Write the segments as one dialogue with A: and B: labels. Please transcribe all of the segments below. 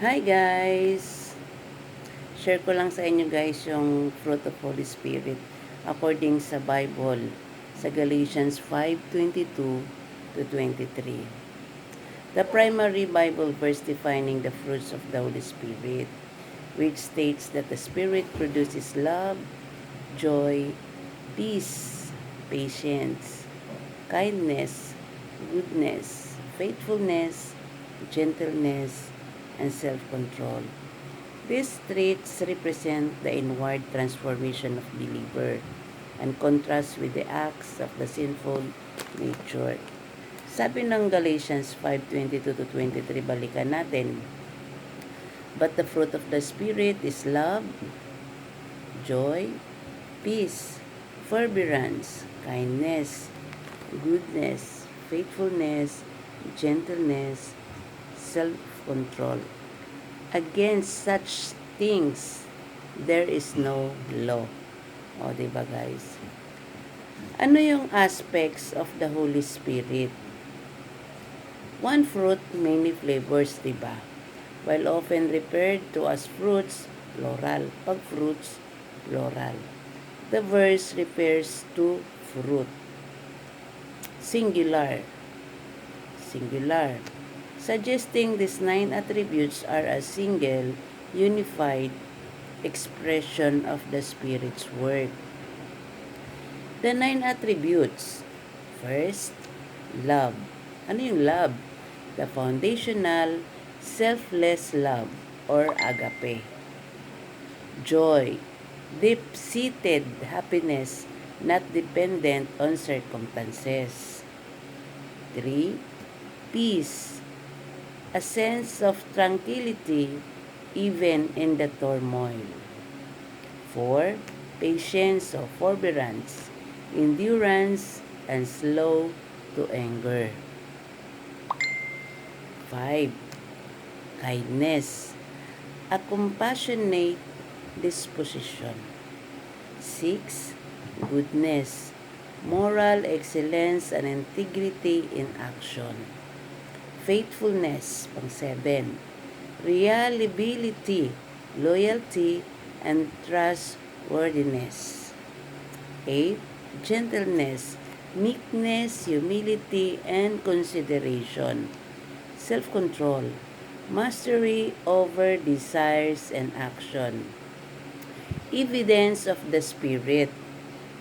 A: Hi guys! Share ko lang sa inyo guys yung fruit of Holy Spirit according sa Bible sa Galatians 5:22 to 23. The primary Bible verse defining the fruits of the Holy Spirit, which states that the Spirit produces love, joy, peace, patience, kindness, goodness, faithfulness, gentleness, and self-control. These traits represent the inward transformation of believer and contrast with the acts of the sinful nature. Sabi ng Galatians 5:22 to 23, balikan natin. But the fruit of the Spirit is love, joy, peace, forbearance, kindness, goodness, faithfulness, gentleness, self-control. Against such things, there is no law. O, diba guys? Ano yung aspects of the Holy Spirit? One fruit, many flavors, diba? While often referred to as fruits, plural. Pag fruits, plural. The verse refers to fruit. Singular. Singular. Suggesting these 9 attributes are a single, unified expression of the Spirit's work. The 9 attributes. First, love. Ano yung love? The foundational, selfless love or agape. Joy. Deep-seated happiness not dependent on circumstances. 3. Peace. A sense of tranquility even in the turmoil. 4. Patience or forbearance, endurance, and slow to anger. 5. Kindness, a compassionate disposition. 6. Goodness, moral excellence and integrity in action. Faithfulness, pang 7. Reliability, loyalty, and trustworthiness. 8. Gentleness, meekness, humility, and consideration. Self-control, mastery over desires and action. Evidence of the Spirit.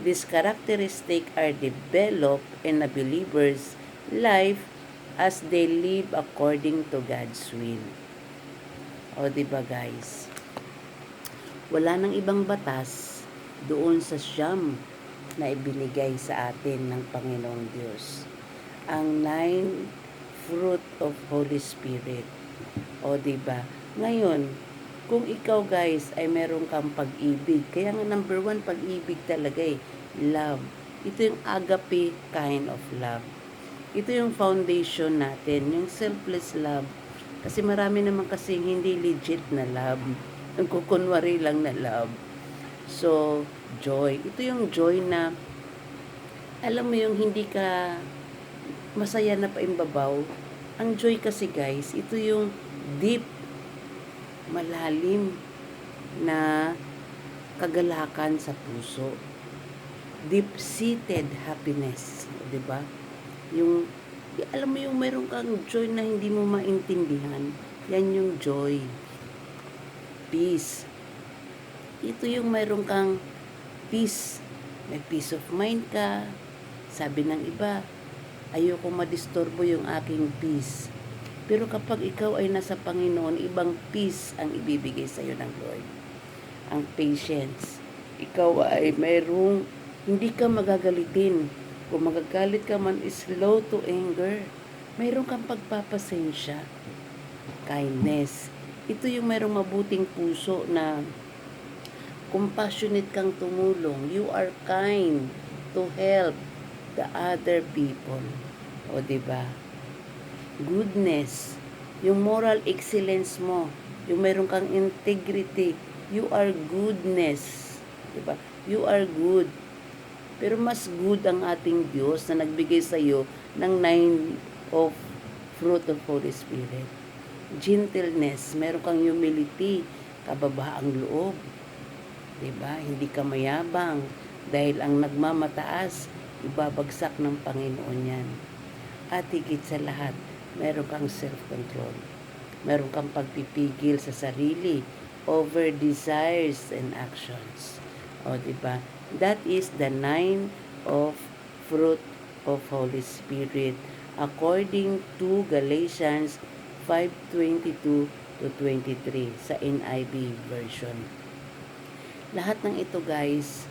A: These characteristics are developed in a believer's life as they live according to God's will. O diba guys? Wala nang ibang batas doon sa siyam na ibinigay sa atin ng Panginoong Diyos. Ang 9 fruit of Holy Spirit. O diba? Ngayon, kung ikaw guys ay meron kang pag-ibig, kaya nga number 1 pag-ibig talaga love. Ito yung agape kind of love. Ito yung foundation natin, yung selfless love. Kasi marami naman kasing hindi legit na love. Nagkukunwari lang na love. So, joy. Ito yung joy na, alam mo yung hindi ka masaya na paimbabaw. Ang joy kasi guys, ito yung deep, malalim na kagalakan sa puso. Deep-seated happiness. Diba? Yung, alam mo yung mayroon kang joy na hindi mo maintindihan. Yan yung joy. Peace. Ito yung mayroon kang peace. May peace of mind ka. Sabi ng iba, ayoko madisturbo yung aking peace. Pero kapag ikaw ay nasa Panginoon, ibang peace ang ibibigay sa iyo ng Lord. Ang patience. Ikaw ay mayroong hindi ka magagalitin. Kung magagalit ka man, is slow to anger. Mayroon kang pagpapasensya. Kindness. Ito yung mayroong mabuting puso na compassionate kang tumulong. You are kind to help the other people. O diba? Goodness, yung moral excellence mo, yung meron kang integrity, you are goodness. Diba? You are good. Pero mas good ang ating Diyos na nagbigay sa iyo ng 9 of fruit of Holy Spirit. gentleness, meron kang humility, kababaang loob. Diba? Hindi ka mayabang dahil ang nagmamataas, ibabagsak ng Panginoon yan. At higit sa lahat, meron kang self-control. Meron kang pagpipigil sa sarili over desires and actions. O, diba? That is the 9 of fruit of Holy Spirit according to Galatians 5:22 to 23 sa NIV version. Lahat ng ito guys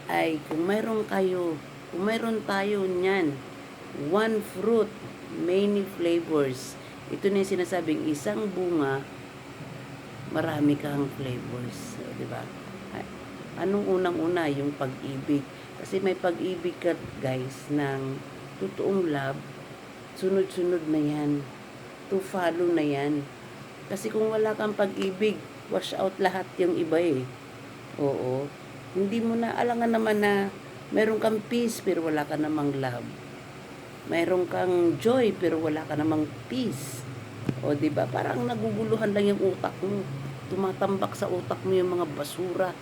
A: ay kung mayroon tayo niyan, one fruit, many flavors. Ito na yung sinasabing isang bunga, marami kang flavors. Di ba? Anong unang-una? Yung pag-ibig. Kasi may pag-ibig ka guys ng totoong love, sunod-sunod na yan. To follow na yan. Kasi kung wala kang pag-ibig, wash out lahat yung iba eh. Oo. Hindi mo na, alangan naman na meron kang peace pero wala ka namang love. Meron kang joy pero wala ka namang peace. O di ba? Parang naguguluhan lang yung utak mo. Tumatambak sa utak mo yung mga basura.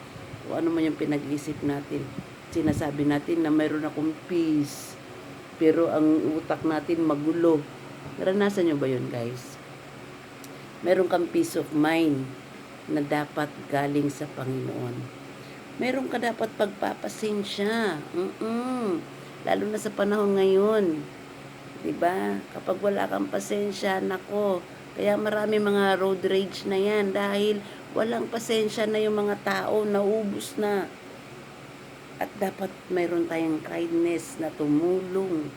A: O ano man yung pinag-isip natin. Sinasabi natin na meron akong peace. Pero ang utak natin magulo. Naranasan nyo ba yun guys? Meron kang peace of mind na dapat galing sa Panginoon. Meron ka dapat pagpapasensya. Lalo na sa panahon ngayon. 'Di ba? Kapag wala kang pasensya, nako, kaya marami mga road rage na 'yan dahil walang pasensya na yung mga tao, naubos na. At dapat mayroon tayong kindness na tumulong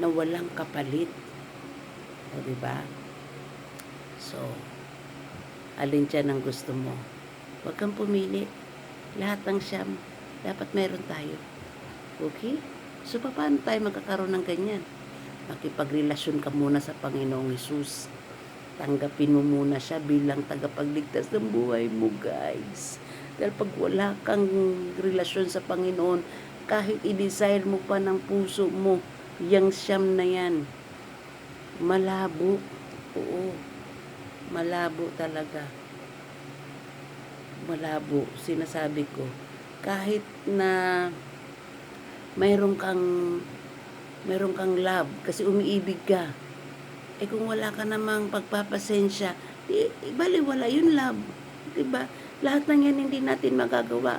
A: na walang kapalit. O 'di ba? So, alin dyan ang gusto mo? Huwag kang pumili. Lahat ng siyam, dapat meron tayo. Okay? So, paano tayo magkakaroon ng ganyan? Makipagrelasyon ka muna sa Panginoong Hesus. Tanggapin mo muna siya bilang tagapagligtas ng buhay mo, guys. Dahil pag wala kang relasyon sa Panginoon, kahit i-desire mo pa ng puso mo, yang siyam na yan, malabo. Oo. Malabo talaga. Malabo, sinasabi ko. Kahit na mayroon kang love kasi umiibig ka. Eh kung wala ka namang pagpapasensya, baliwala yung love. Diba? Lahat ng yan hindi natin magagawa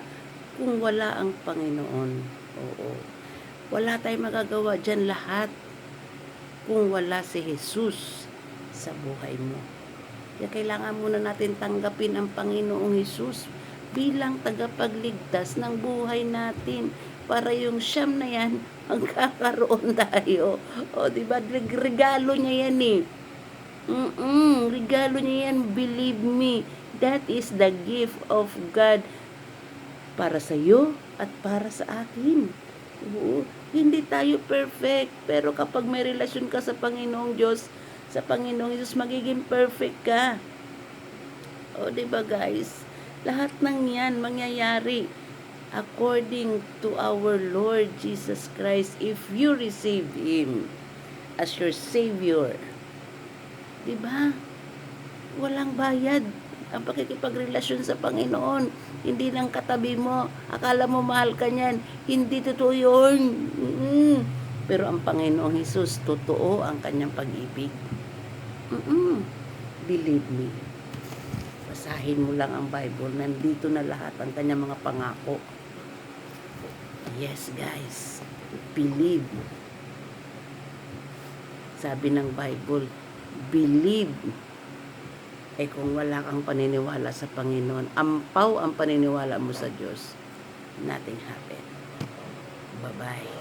A: kung wala ang Panginoon. Oo. Wala tayong magagawa dyan lahat kung wala si Jesus sa buhay mo. Kaya kailangan muna natin tanggapin ang Panginoong Hesus bilang tagapagligtas ng buhay natin para yung siyam na yan magkakaroon tayo. O, diba? Regalo niya yan eh. Regalo niya yan. Believe me. That is the gift of God para sa iyo at para sa akin. Oo. Hindi tayo perfect. Pero kapag may relasyon ka sa Panginoong Diyos, sa Panginoong Hesus, magiging perfect ka. O, diba guys? Lahat ng yan mangyayari according to our Lord Jesus Christ if you receive Him as your Savior. Diba? Walang bayad ang pakikipagrelasyon sa Panginoon. Hindi lang katabi mo. Akala mo mahal ka niyan. Hindi totoo yun. Pero ang Panginoong Hesus, totoo ang kanyang pag-ibig. Believe me. Basahin mo lang ang Bible. Nandito na lahat ang kanyang mga pangako. Yes, guys. Believe. Sabi ng Bible, believe. Eh kung wala kang paniniwala sa Panginoon, ampaw ang paniniwala mo sa Diyos, nothing happen. Bye-bye.